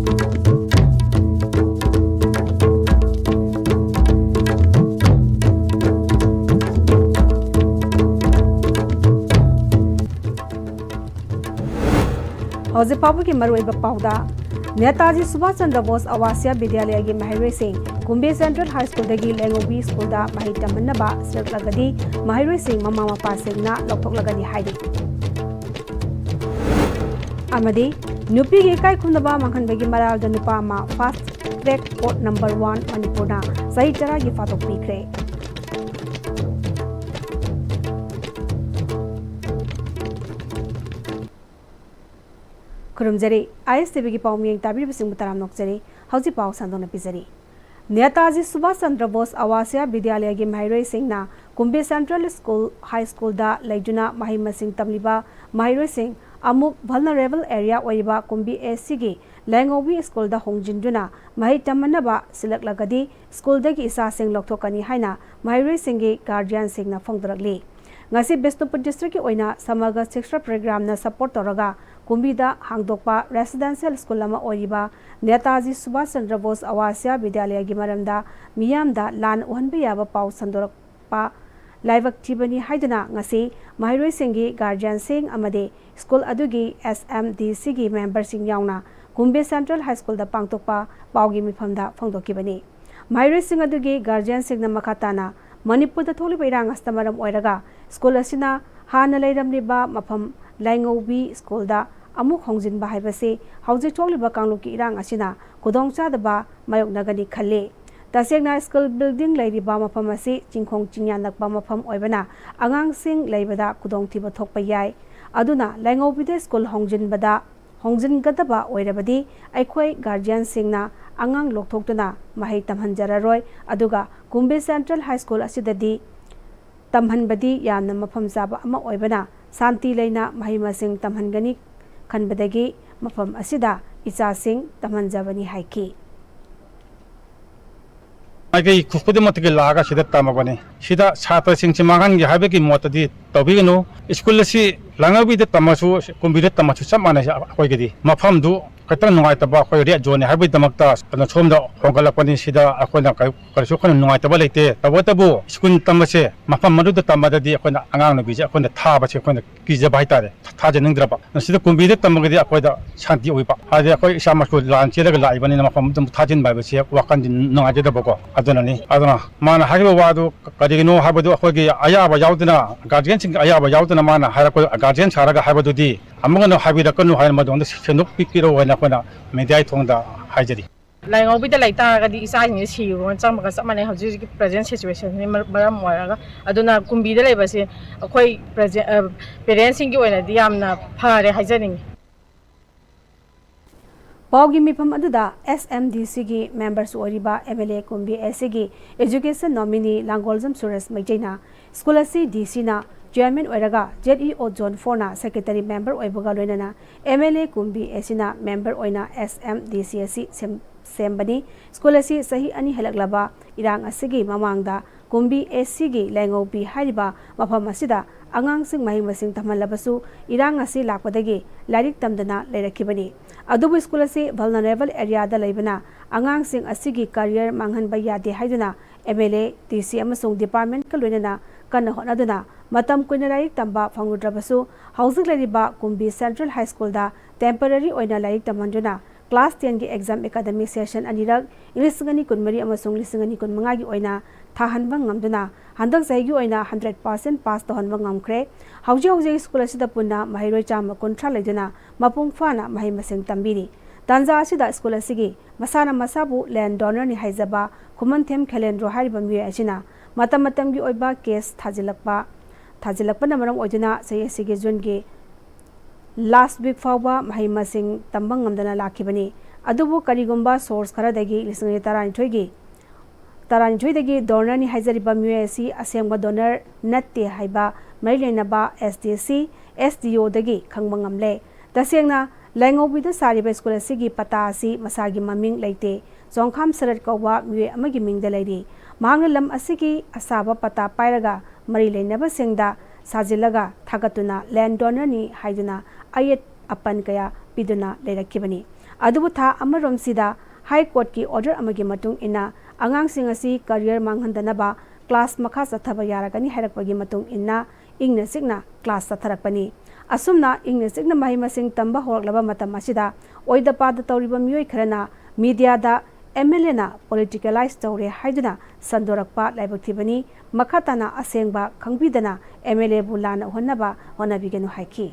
हौजे पाबु की मरुइबा पाउदा नेताजी सुभाष चंद्र बोस आवासीय विद्यालय की महिरोई सिंह कुंबे सेंट्रल हाई स्कूल दगी लेंगोबी स्कूल दा मही तमन्नबा सिरकलगदी महिरोई सिंह ममा मपा सिंहना लौथोकलगनी हाइदि अमदी नुपी की काय खुंदबा मंखनबगी मराल द नुपा मा फास्ट ट्रैक कोर्ट नंबर 1 मणिपुरना सही तरह की फातोक पीखरे खुरुमजरी ISTV की पाउमियंग ताबिरबसिंग मुतराम नोकजरी हौजी पाउ संदोन पिजरी नेताजी सुभाष चंद्र बोस आवासीय विद्यालय की महिरोई सिंहना कुंबे सेंट्रल स्कूल हाई स्कूल दा लेजुना मही मसिंग तमलिबा महिरोई सिंह अमुक वल्नरेबल एरिया ओइबा कुंबी एसी की लेंगोबी स्कूल दा होंजिंदुना मही तमन्नबा सिलकलगदी स्कूल दगी इसा सिंह लौथोकनी हाइना महिरोई सिंह की guardian सिंहना फोंगदरकली ngasi Bisnupur district ki oina samaga शिक्षा program na support toraga kumbida hangdokpa residential school lama oiba Netaji Subhash Chandra Bose awasiya vidyalaya gi maramda miyamda lan ohanba yaba pau sandorakpa laibak thibani haiduna ngasi mahiroi singi guardian sing amade school adugi SMDC gi member sing yauna Kumbe Central High School da pangtokpa paugi mifamda phangdokibani mahiroi sing adugi guardian sing na makatana Manipur da tholi bairang astamaram oiraga school asina hana leiramliba mafam laingobi school da amuk hongjin ba haibase hauji tholiba kangluki irang asina kudong chadaba mayoknagani khalle tasegna school building leiriba mafam asi chingkhong chingya nakba mafam oibana angang sing leibada kudong thiba thokpa yai aduna laingobi de school hongjin gadaba oirabadi aikhoi guardian singna angang lokthokduna mahai tamhanjararoi aduga Kumbe Central High School asidadi tamhanbadi yamna mafam jaba ama oibana santi leina mahi masing tamhangani khanbadagi mafam asida icha sing tamhanjabani haiki आगे खुद मत के लागा सीधा तमबने सीधा छात्र सिंह चिमागन के हाबे की मत दी तबिगनो स्कूल से लंगाबी दे तमसु कुंबीरे तमसु सब माने अखोय गेदी मफम दु खतन नुगाय तबा अखोय रे जोने हाबे दमकता न सोम द होगलपनि सीधा अखोयना करसु खन नुगाय तबा लेते तबो स्कूल तमसे मफम मदु द तमददी अखोयना अंगांग न बिजे अखोयना थाबसे अखोयना किजे बाइतारे थाजनिंद्रबा सीधा कुंबीरे तमगदी अखोयदा शांति ओइबा आदे अखोय इसामसु लान चेलगा लाइबनि मफम दम थाजिन बाइबसे वाकन नुगाय दबको aduna mana haiba wadu kadigino habadu akhoi ayaba yauduna guardian sing ayaba yauduna mana haira ko guardian saraga habadu di amugano habira kanu haina madonda senuk pikiro wana kona mediai thongda haijari laingobi da laita gadi isa ni si ron chamaga samane hauji present situation ni maram moiraga aduna kumbi da leibase akhoi parents sing gi oina di yamna phare haijaning Paugi mifam aduda SMDC gi members oriba MLA Kumbi SC gi education nominee Langoljam Suresh Maijena school asi DC na chairman oiraga ZEO Zone 4 na secretary member oibaga loinana MLA Kumbi SC na member oina SMDC asi sembani school asi sahi ani helaklaba irang asigi mamangda Kumbi SC gi Langobi hariba mafam asida angang sing mahi masing tamalabasu irang asi lakpadagi larik tamdana leirakibani adubu school asi vulnerable area da leibana angang sing asigi career manghan ba yade haiduna MLA DC amasung department ka loinana kana honaduna matam kuina larik tamba fangudrabasu housing leriba Kumbi Central High School da temporary oina larik tamanduna class 10 gi exam academic session anirak ilisngani kunmari amasung lisngani kunmanga gi oina thahanba ngamduna handak saigi oina 100% pass tohanba ngamkre hauji school asida punna mahiroi chama kontra leiduna mapung fana mahi masing tambiri tanja asida school asigi masana masabu land donor ni haizaba khuman them khelen ro hariba mi asina matam gi oiba case thajilakpa namaram oiduna sei asigi june gi last week fawba mahi masing tambang ngamdana lakhibani adubu karigumba source khara dagi lisingi taranjoi dagi donor ni haizariba muasi asengba donor natte haiba marilena SDC SDO dagi khangmangamle tasengna laingobi da sariba school asigi pata asi masagi maming leite jongkham sarat kawwa mue amagi mingda leiri mangalam asigi asaba pata pairaga marilena ba sengda sajilaga thagatuna land donor ni haiduna ayet apan kaya piduna leirakibani अदुबु था अमरोमसिदा high court की order अमगी मतुंग इना आंगांगसिंग असि career मांगहंदनबा class मखा चथब यारगनी हैरकपगी मतुंग इना इंगने सिगना class चथरकपनी असुमना इंगने सिगना मही मसिंग तंबा होरकलबा मतम असिदा ओइदपाद तौरिबा मियोय Kharna मीडियादा MLA ना पॉलिटिकलाइज तौरे हाइदना संदोरकपा लाइबक्थिबनी मखाताना असेंगबा खंगबिदना MLA बुलाना होनबा होनबिगेनु हाइकी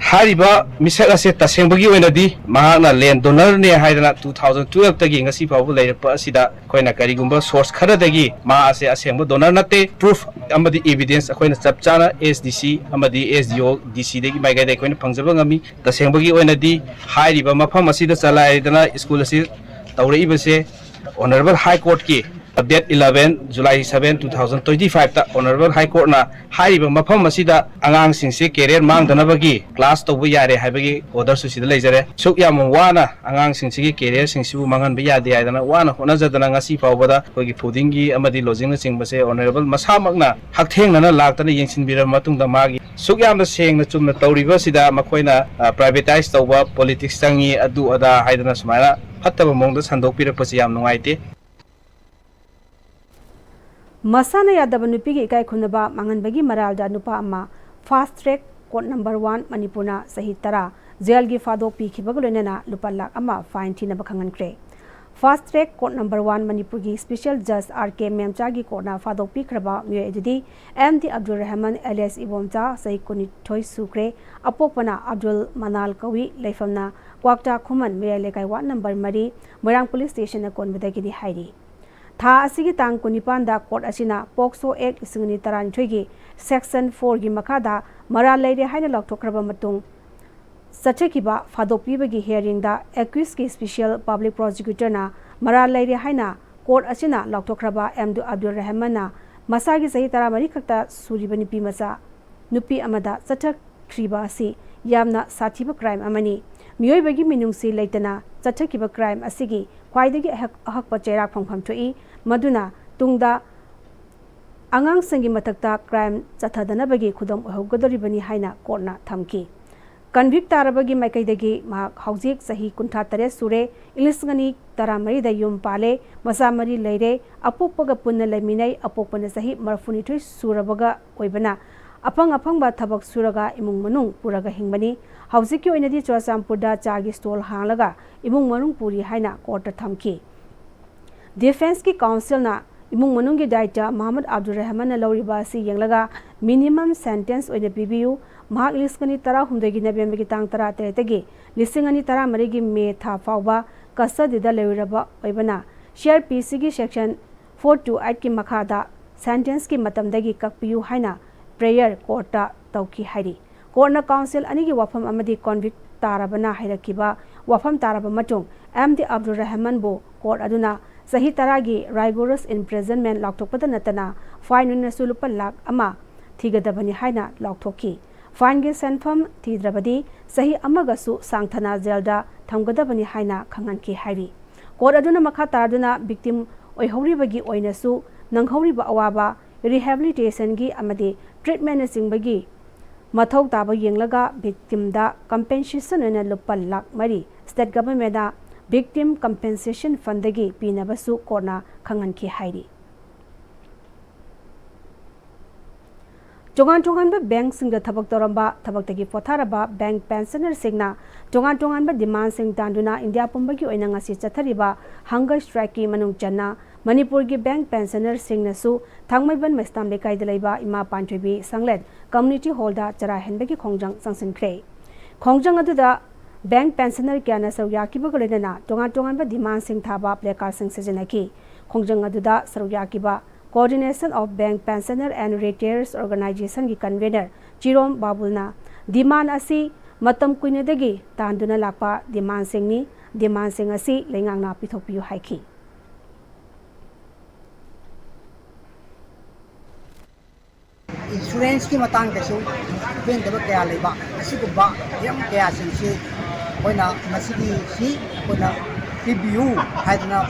हारिबा मिसक असे तसेंबगी ओइनदी महाना लैंड डोनर ने हाइदना 2012 तगी ngasi फावबु लेरप असिदा खोइना करिगुंबा सोर्स खरदगी मा असे असेंब डोनर नते प्रूफ अमदी एविडेंस अखोइना चपचाना SDC अमदी SDO DC देगी माइगाइदे खोइना फंगजब ngami तसेंबगी ओइनदी हारिबा मफम असिदा चलाइदना स्कूल असे तौरइबसे ऑनरेबल हाई कोर्ट की डेट 11 जुलाई 7 2025 ता ऑनरेबल हाई कोर्ट ना हारिबा मफम असिदा आंगांग सिंसे कैरियर मांगदनबगी क्लास तौबु यारे हाइबगी ऑर्डर सुसिदा लेजरे सुक याम वाना आंगांग सिंसे कैरियर सिंसिबु मांगन यादे आइदना वाना होनजदना ngasi फावबदा कोगी फूडिंगी अमदी लॉजिंग न चिंगबसे ऑनरेबल मसामकना हकथेंगना लाक्तना येंसिनबिर मतुंगदा मागी सुक याम सेंगना चुमना तौरिबा सिदा मखोइना प्राइवेटाइज तौबा पॉलिटिक्स चंगी अदु अदा हाइदना सुमाइना फत्तबा मोंगदा संदोकपिरपसे याम नुंगाइते मसाना यादव नुपीगी इकाई खुनबा मांगनबगी मरालदा नुपा अमा फास्ट ट्रैक कोर्ट नंबर 1 मणिपुरना सही तरा जेल की फादो पीखिबग लोइनना लुपा लाख अमा फाइन थीनबा खंगनख्रे fast track court number 1 Manipur की स्पेशल जज RK मेमचा की कोर्टना फादो पीखरबा मियो एदुदी MD अब्दुल रहमान LS इबोमचा सही कुनिथोय सुक्रे अपोपना अब्दुल मनाल कवि लेफमना क्वाक्टा खुमन मिया लेकाई ward number 3 Moirang police station कोनबदगी हाइरी था असिगी तांग कुनिपानदा कोर्ट असिना पोक्सो एक्ट इसिंगनी तरानिथोय की सेक्शन 4 की मखादा मरा लेरे हाइना लौथोखरबा मतुंग सचेकिबा फादोपीबगी हियरिंगदा एक्यूज की स्पेशल पब्लिक प्रोसिक्यूटर ना मरा लेरे हाइना कोर्ट असिना लौथोखरबा MD अब्दुल रहमान मसागी सही तरा मरी खक्ता सुरिबा नुपी मचा नुपी अमदा चथखरिबा असि यामना साथिबा क्राइम अमनी मियोइबगी मिनुंगसी लेतना चथखिबा क्राइम असिगी ख्वाइदगी अहकपा चेराक फंगफम थोई मदुना तुंगदा आंगांग संगी मथक्ता क्राइम चथदनबगी खुदम ओहगदरिबनी हाइना कोर्टना थमकी कन्विक्ट तारबगी माइकैदगी मा हौजिक सही 53 सुरे इलिसगनी तरामरीदा युम पाले मसा मरी लेरे अपोपगा पुन्ना लेमिनै अपोपना सही मरफुनिथोय सुरबगा ओइबना अपंग अपंगबा थबक सुरगा इमुंग मनुंग पुरगा हिंगबनी हौजिकी ओइनदी चुराचामपुरदा चागी स्टॉल हांगलगा इमुंग मनुंग पुरी हाइना कोर्ट थमकी डिफेंस की काउंसिल ना इमुंग मनुंग की डाइटा मोहम्मद अब्दुल रहमान लौरिबा असि यंगलगा मिनिमम सेंटेंस ओइना पिबियु महाक लिस्कनी 13 नवेम्बर की तांग 13 लिसिंगनी 13 की मे था फाउबा कस्टडीदा लेरबा ओइबना CRPC की सेक्शन 428 की मखादा सेंटेंस की मतमदगी ककपियु हाइना प्रेयर कोर्टा तौकी हाइरी कोर्टना काउंसिल अनिगी वफम अमदी कॉन्विक्ट तारबना हाइरकिबा वफम तारब मतुंग MD अब्दुल रहमान बो कोर्ट अदुना सही तरागी राइगोरस इम्प्रिजनमेंट लाक्थोकपदा नतना फाइन उनसु लुपा लाख अमा थीगदबनी हाइना लाक्थोकी फाइन गे सेंफम थीद्रबदी सही अमगसु सांगथना जेलदा थमगदबनी हाइना खंगनकी हाइरी कोर्ट अदुना मखा तारदुना विक्टिम ओइहौरिबगी ओइनसु नंगहौरिबा अवाबा रिहेबिलिटेशन की अमदी ट्रीटमेंट सिंबगी मथौ ताब येंगलगा विक्टिमदा कंपेंसेशन ओइना लुपा लाख मरी स्टेट गवर्नमेंट विक्टिम कंपेंसेशन फंडगी पीनबसु कोर्टना खंगनकी हाइरी जोगान जोगान बैंक सिंग थबक तोरंबा थबकतगी पोथारबा बैंक पेंशनर सिंगना जोगान जोगान डिमांड सिंग तांदुना इंडिया पुंबगी ओइना ngasi चथरिबा हंगर स्ट्राइक की मनुंग चन्ना मणिपुर की बैंक पेंशनर सिंगनसु थांगमैबन मेस्ताम लेकाइदा लेबा इमा पांथ्रिबी संगलेट कम्युनिटी हॉलदा चरा हेनबगी खोंजंग संसनख्रे खोंजंग अदुदा बैंक पेंशनर क्याना सरयाकिबग लेना जोगान जोगान डिमांड सिंग थाबा प्लेकार्ड सिंग सजनकी खोंजंग अदुदा सरयाकिबा coordination of bank pensioner and retirees organisation की कन्वेनर चिरोम बाबुलना डिमांड असी मतम कुइनदगी तांदुना लापा डिमांड सिंग असी लेंगांगना पिथोपियु हाइकी इंश्योरेंस की मतंग दसु बेंदब क्या लेबा असिगुबा यम क्या सिंसे होइना मसिगी सी होइना रिव्यू हाइदना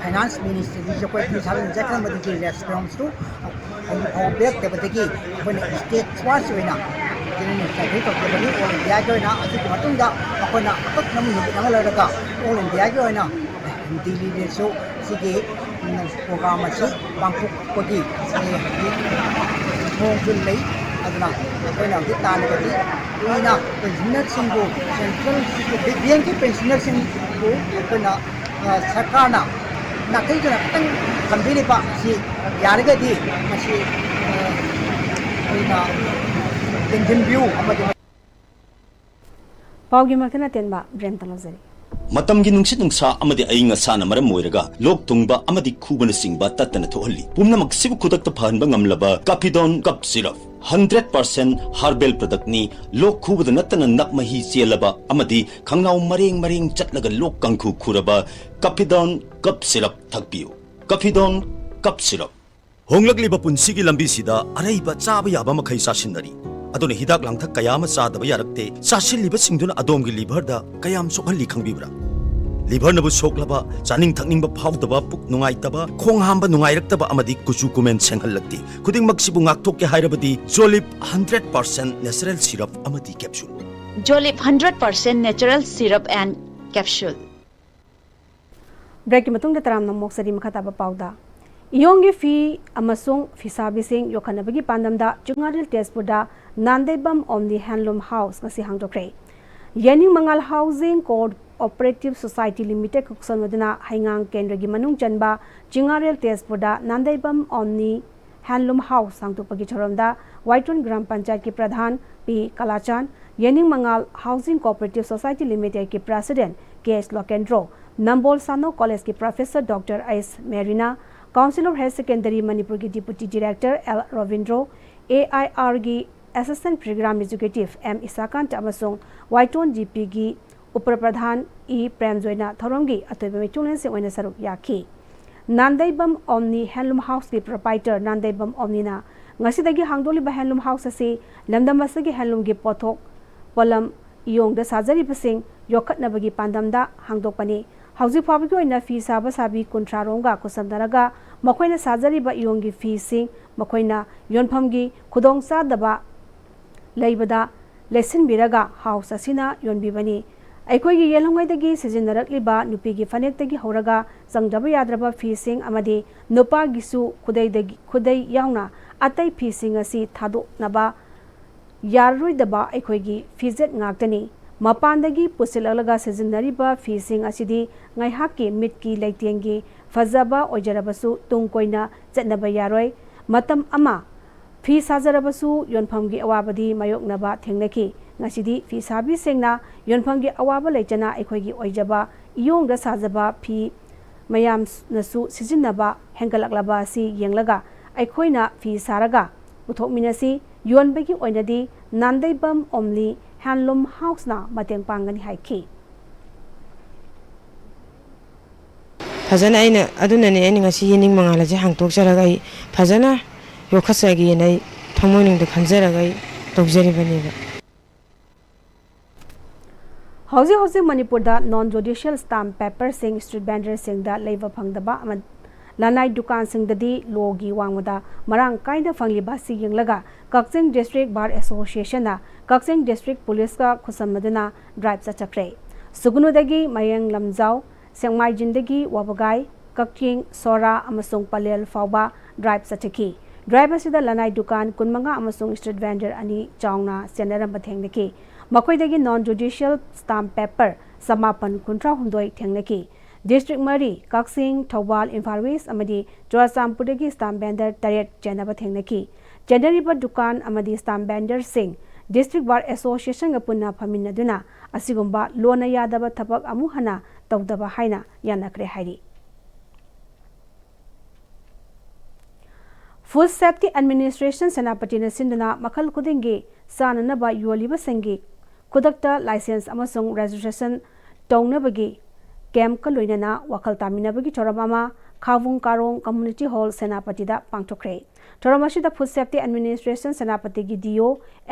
फाइनेंस मिनिस्ट्री जो कोई फिसालन जकन Madgi response to object देबदगी होइना state स्वास होइना जिन सर्वे तो बनी और या जोइना असिग मतुंगा ꯑꯩꯈꯣꯏꯅ ꯑꯀꯛꯅꯕ ꯅꯨꯃꯤꯠ ꯑꯃ ꯂꯩꯔꯒ ꯑꯣꯜ ꯏꯟꯗꯤꯌꯥꯒꯤ ꯑꯣꯏꯅ ꯗꯤꯜꯂꯤꯗꯁꯨ ꯁꯤꯒꯤ ꯄ꯭ꯔꯣꯒ꯭ꯔꯥꯝ ꯑꯁꯤ ꯄꯥꯡꯊꯣꯛꯄꯒꯤ ꯃꯑꯣꯡꯁꯨ ꯂꯩ ꯑꯗꯨꯅ ꯑꯩꯈꯣꯏꯅ ꯍꯧꯖꯤꯛ ꯇꯥꯜꯂꯤꯕꯗꯤ ꯀꯨꯏꯅ ꯄꯦꯟꯁꯤꯅꯔꯁꯤꯡꯕꯨ ꯁꯦꯟꯇ꯭ꯔꯦꯜ ꯕꯦꯡꯀꯤ ꯄꯦꯟꯁꯤꯅꯔꯁꯤꯡꯕꯨ ꯑꯩꯈꯣꯏꯅ ꯁꯔꯀꯥꯔꯅ ꯅꯥꯈꯩꯗꯨꯅ ꯈꯤꯇꯪ ꯊꯝꯕꯤꯔꯤꯕ ꯑꯁꯤ ꯌꯥꯔꯒꯗꯤ ꯃꯁꯤ ꯑꯩꯈꯣꯏꯅ ꯌꯦꯡꯁꯤꯟꯕꯤꯌꯨ ꯑꯃꯗꯤ ꯄꯥꯎꯒꯤ ꯃꯛꯇꯅ ꯇꯦꯟꯕ ꯕ꯭ꯔꯦꯝ ꯇꯂꯧꯖꯔꯤ ꯃꯇꯝꯒꯤ ꯅꯨꯡꯁꯤꯠ ꯅꯨꯡꯁꯥ ꯑꯃꯗꯤ ꯑꯏꯪ ꯑꯁꯥꯅ ꯃꯔꯝ ꯑꯣꯏꯔꯒ ꯂꯣꯛ ꯊꯨꯡꯕ ꯑꯃꯗꯤ ꯈꯨꯕꯅꯆꯤꯡꯕ ꯇꯠꯇꯅ ꯊꯣꯛꯍꯜꯂꯤ ꯄꯨꯝꯅꯃꯛꯁꯤꯕꯨ ꯈꯨꯗꯛꯇ ꯐꯍꯟꯕ ꯉꯝꯂꯕ ꯀꯥꯐꯤꯗꯣꯟ ꯀꯞ ꯁꯤꯔꯞ 100% ꯍꯥꯔꯕꯦꯜ ꯄ꯭ꯔꯗꯛꯅꯤ ꯂꯣꯛ ꯈꯨꯕꯗ ꯅꯠꯇꯅ ꯅꯞ ꯃꯍꯤ ꯆꯦꯜꯂꯕ ꯑꯃꯗꯤ ꯈꯪꯅꯥꯎ ꯃꯔꯦꯡ ꯃꯔꯦꯡ ꯆꯠꯂꯒ ꯂꯣꯛ ꯀꯪꯈꯨ ꯈꯨꯔꯕ ꯀꯥꯐꯤꯗꯣꯟ ꯀꯞ ꯁꯤꯔꯞ ꯊꯛꯄꯤꯌꯨ ꯀꯥꯐꯤꯗꯣꯟ ꯀꯞ ꯁꯤꯔꯞ ꯍꯣꯡꯂꯛꯂꯤꯕ ꯄꯨꯟꯁꯤꯒꯤ ꯂꯝꯕꯤꯁꯤꯗ ꯑꯔꯩꯕ ꯆꯥꯕ ꯌꯥꯕ ꯃꯈꯩ ꯆꯥꯁꯤꯟꯅꯔꯤ ꯑꯗꯨꯅ ꯍꯤꯗꯥꯛ ꯂꯥꯡꯊꯛ ꯀꯌా ꯑꯃ ꯆꯥꯗꯕ ꯌꯥꯔꯛꯇꯦ ꯆꯥꯁꯤꯜꯂꯤꯕꯁꯤꯡꯗꯨꯅ ꯑꯗꯣꯝꯒꯤ ꯂꯤꯚꯔꯗ ꯀꯌꯥꯝ ꯁꯣꯛꯍꯜꯂꯤ ꯈꯪꯕꯤꯕ꯭ꯔꯥ ꯂꯤꯚꯔꯅꯕꯨ ꯁꯣꯛꯂꯕ ꯆꯥꯅꯤꯡ ꯊꯛꯅꯤꯡꯕ ꯐꯥꯎꯗꯕ ꯄꯨꯛ ꯅꯨꯡꯉꯥꯏꯇꯕ ꯈꯣꯡ ꯍꯥꯝꯕ ꯅꯨꯡꯉꯥꯏꯔꯛꯇꯕ ꯑꯃꯗꯤ ꯀꯨꯆꯨ ꯀꯨꯃꯦꯟ ꯁꯦꯡꯍꯜꯂꯛꯇꯦ ꯈꯨꯗꯤꯡꯃꯛꯁꯤꯕꯨ ꯉꯥꯛꯊꯣꯛꯀꯦ ꯍꯥꯏꯔꯕꯗꯤ ꯖꯣꯂꯤꯞ 100% ꯅꯦꯆꯔꯦꯜ ꯁꯤꯔꯞ ꯑꯃꯗꯤ capsule Jolip 100% natural syrup and capsule. ꯕ꯭ꯔꯦꯛꯀꯤ ꯃꯇꯨꯡꯗ ꯇꯔꯥꯝꯅ ꯃꯣꯛꯁꯔꯤ ꯃꯈꯥ ꯇꯥꯕ ꯄꯥꯎꯗ ꯏꯌꯣꯡꯒꯤ ꯐꯤ ꯑꯃꯁꯨꯡ ꯐꯤꯁꯥꯕꯤꯁꯤꯡ ꯌꯣꯛꯈꯠꯅꯕꯒꯤ ꯄꯥꯟꯗꯝꯗ ꯆꯨꯉꯥꯔꯤꯜ ꯇꯦꯖꯄꯨꯔꯗ ꯅꯥꯟꯗꯩꯕꯝ ꯑꯣꯝꯅꯤ ꯍꯦꯟꯂꯨꯝ ꯍꯥꯎꯁ ꯉꯁꯤ ꯍꯥꯡꯗꯣꯛꯈ꯭ꯔꯦ ꯌꯦꯅꯤꯡ ꯃꯉꯥꯜ ꯍꯥꯎꯁꯤꯡ ꯀꯣꯑꯣꯄꯔꯦꯇꯤꯚ ꯁꯣꯁꯥꯏꯇꯤ ꯂꯤꯃꯤꯇꯦꯗ ꯈꯨꯠꯁꯝꯅꯗꯨꯅ ꯍꯩꯉꯥꯡ ꯀꯦꯟꯗ꯭ꯔꯒꯤ ꯃꯅꯨꯡ ꯆꯟꯕ ꯆꯤꯉꯥꯔꯦꯜ ꯇꯦꯖꯄꯨꯔꯗ ꯅꯥꯟꯗꯩꯕꯝ ꯑꯣꯝꯅꯤ ꯍꯦꯟꯂꯨꯝ ꯍꯥꯎꯁ ꯍꯥꯡꯗꯣꯛꯄꯒꯤ ꯊꯧꯔꯝꯗ ꯋꯥꯏꯇꯣꯟ ꯒ꯭ꯔꯥꯝ ꯄꯟꯆꯥꯌꯠꯀꯤ ꯄ꯭ꯔꯙꯥꯟ ꯄꯤ ꯀꯂꯥꯆꯥꯟ ꯌꯦꯅꯤꯡ ꯃꯉꯥꯜ ꯍꯥꯎꯁꯤꯡ ꯀꯣꯑꯣꯄꯔꯦꯇꯤꯚ ꯁꯣꯁꯥꯏꯇꯤ ꯂꯤꯃꯤꯇꯦꯗꯀꯤ president K S Lokendro Nambol Sanoi college की प्रोफेसर डॉक्टर एस मेरिना council of higher secondary Manipur की deputy director L Rabindro AIR की assistant programme executive M Isakanta अमसोंग वाइटोन जीपी की उप प्रधान ई प्रेमजोयना थौरंगी अतोइबा मिचुलन से ओइना सरुक याखी नांदैबम ओमनी हैंडलूम हाउस की proprietor नांदैबम ओमनीना ngasi hangdoliba handloom house ase lamdamasagi handloom gi pothok polam iyong da sajari basing yokhatnabagi pandamda hangdokpani hauji phawgi oina fi saba sabi kuntraronga kusamdaraga makoina sajari ba iyong gi fi sing makoina yonphamgi khudong sadaba leibada lesson biraga house asina yonbibani ꯑꯩꯈꯣꯏꯒꯤ ꯌꯦꯜꯍꯧꯉꯩꯗꯒꯤ ꯁꯤꯖꯤꯟꯅꯔꯛꯂꯤꯕ ꯅꯨꯄꯤꯒꯤ ꯐꯅꯦꯛꯇꯒꯤ ꯍꯧꯔꯒ ꯆꯪꯗꯕ ꯌꯥꯗ꯭ꯔꯕ ꯐꯤꯁꯤꯡ ꯑꯃꯗꯤ ꯅꯨꯄꯥꯒꯤꯁꯨ ꯈꯨꯗꯩ ꯌꯥꯎꯅ ꯑꯇꯩ ꯐꯤꯁꯤꯡ ꯑꯁꯤ ꯊꯥꯗꯣꯛꯅꯕ ꯌꯥꯔꯔꯣꯏꯗꯕ ꯑꯩꯈꯣꯏꯒꯤ ꯐꯤꯖꯦꯠ ꯉꯥꯛꯇꯅꯤ ꯃꯄꯥꯟꯗꯒꯤ ꯄꯨꯁꯤꯜꯂꯛꯂꯒ ꯁꯤꯖꯤꯟꯅꯔꯤꯕ ꯐꯤꯁꯤꯡ ꯑꯁꯤꯗꯤ ꯉꯥꯏꯍꯥꯛꯀꯤ ꯃꯤꯠꯀꯤ ꯂꯩꯇꯦꯡꯒꯤ ꯐꯖꯕ ꯑꯣꯏꯖꯔꯕꯁꯨ ꯇꯨꯡ ꯀꯣꯏꯅ ꯆꯠꯅꯕ ꯌꯥꯔꯣꯏ ꯃꯇꯝ ꯑꯃ ꯐꯤ ꯁꯥꯖꯔꯕꯁꯨ ꯌꯣꯟꯐꯝꯒꯤ ꯑꯋꯥꯕꯗꯤ ꯃꯥꯌꯣꯛꯅꯕ ꯊꯦꯡꯅꯈꯤ ngasi fi sabi sengna yonphamgi awaba leichana aikhoigi oijaba iyongda sajaba fi mayam nasu sijinaba hengalaklaba si yenglaga aikhoina fi saraga uthokminasi yonbagi oinadi nandaibam omli handloom house na mateng pangani haiki fazana aina adunane ani ngasi yening mangala je hangtok jaraga fazana yokhasagi nei thamoining de khanjaraga tokjeri baniba हौजी हौजी Manipur non judicial stamp paper सिंह street vendor सिंह लेब फंगदबा लानाई दुकान सिंह लोगी वांगदा मरांग कायदा फंगलिबा सि यंगलगा Kakching district bar association Kakching district police का खुसमदना ड्राइव चचक्रे सुगुनुदगी मयंग लमजाव सेंगमाइजिनदगी वबगाई कक्किंग सोरा अमसुंग पलेल फावबा ड्राइव चचकी ड्राइव असिदा लानाई दुकान कुनमंगा अमसुंग स्ट्रीट वेंडर अनि चावना सेनरम थेंगनकी मकोइदगी नॉन जुडिशियल स्टाम्प पेपर समापन कुंट्रा हुंदोई थेंगनकी डिस्ट्रिक्ट मरी कक्सिंग थौबाल इम्फाल वेस्ट अमदी चुराचामपुरदगी स्टाम्प वेंडर तरेट चेनब थेंगनकी चेनरिबा दुकान अमदी स्टाम्प वेंडर सिंह डिस्ट्रिक्ट बार एसोसिएशन गा पुन्ना फमिनदुना असिगुंबा लोना यादब थबक अमु हना तौदबा हाइना यानक्रे हाइरी फूड सेफ्टी एडमिनिस्ट्रेशन सेनापति सिंधुना मखल खुदिंगी साननबा योलिबा संगी खुदक्ता लाइसेंस अमसुंग रजिस्ट्रेशन तौनबगी कैम्प का लोइनना वखल तामिनबगी थोरमामा खावुंग कारोंग कम्युनिटी हॉल सेनापतिदा पांगथोखरे थोरमासिदा फूड सेफ्टी एडमिनिस्ट्रेशन सेनापति की डीओ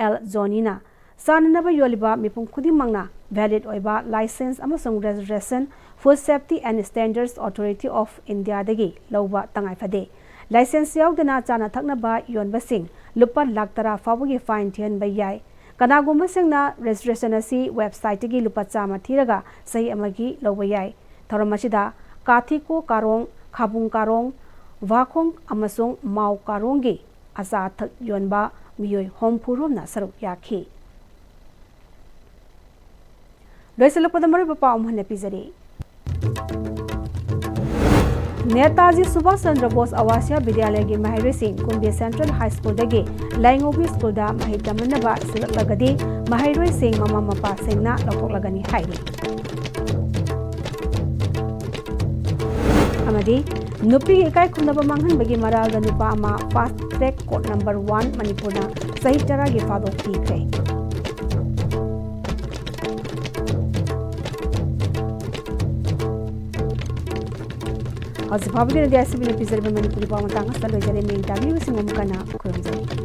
एल जोनीना साननबा योलिबा मिपुंग खुदिमंगना वैलिड ओइबा लाइसेंस अमसुंग registration food safety and standards authority of India दगी लौबा तंगाइफदे लाइसेंस याउदना चाना थकनबा योनबसिंग लुपा लाख 10 फावगी फाइन थियनबा याय Kanagumba registration asi website gi lupa chama thiraga sahi amagi loba yai. Thoramasida Kathiko Karong, Khabung Karong, Vakong amasung Mau Karongi asa thak yonba miyoi hompurumna saruk yakhi. Loisalapad mari papa umhane pizari. Netaji Subhash Chandra Bose Awasya Vidyalaya gi Mahiroi Singh Kumbi Central High School dagi Laingobi School da Mahir Tamanaba Silaklagadi Mahiroi Singh Mama Mapa Singna Lokoklagani Hairi. Amadi Nupi Ikai Kundaba Manghan bagi Maral da Nupa ama Fast Track Court number 1 Manipurna Sahitara gi Fadok Tikre. How's the public in the Manipuri Manipuri Pamatanga Salvajari main W. Simon Kana Kurumza.